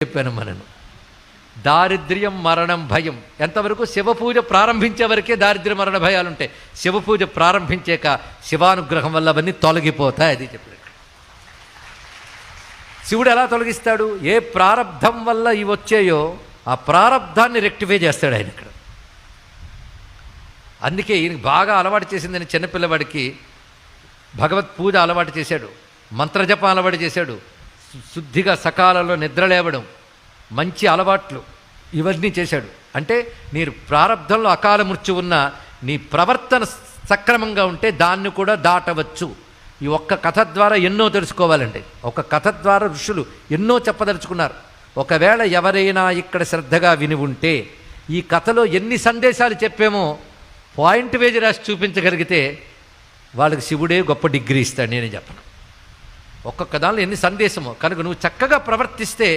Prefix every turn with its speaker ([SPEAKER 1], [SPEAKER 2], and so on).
[SPEAKER 1] చెప్పాను మనను. దారిద్ర్యం మరణం భయం ఎంతవరకు శివపూజ ప్రారంభించే వరకే దారిద్ర్య మరణ భయాలు ఉంటాయి. శివపూజ ప్రారంభించాక శివానుగ్రహం వల్ల అవన్నీ తొలగిపోతాయి. అది చెప్పాడు. శివుడు ఎలా తొలగిస్తాడు? ఏ ప్రారబ్ధం వల్ల ఇవి వచ్చాయో ఆ ప్రారబ్ధాన్ని రెక్టిఫై చేస్తాడు ఆయన ఇక్కడ. అందుకే ఈయనకి బాగా అలవాటు చేసిందని చిన్నపిల్లవాడికి భగవత్ పూజ అలవాటు చేశాడు, మంత్రజపం అలవాటు చేశాడు, శుద్ధిగా సకాలంలో నిద్ర లేవడం, మంచి అలవాట్లు ఇవన్నీ చేశాడు. అంటే మీరు ప్రారబ్ధంలో అకాల మృత్యు ఉన్న నీ ప్రవర్తన సక్రమంగా ఉంటే దాన్ని కూడా దాటవచ్చు. ఈ ఒక్క కథ ద్వారా ఎన్నో తెలుసుకోవాలండి. ఒక కథ ద్వారా ఋషులు ఎన్నో చెప్పదలుచుకున్నారు. ఒకవేళ ఎవరైనా ఇక్కడ శ్రద్ధగా విని ఉంటే ఈ కథలో ఎన్ని సందేశాలు చెప్పామో పాయింట్ వేజ్ రాసి చూపించగలిగితే వాళ్ళకి శివుడే గొప్ప డిగ్రీ ఇస్తాడు. నేనే చెప్పను. ఒక్కొక్క దానిలో ఎన్ని సందేశమో కనుక నువ్వు చక్కగా ప్రవర్తిస్తే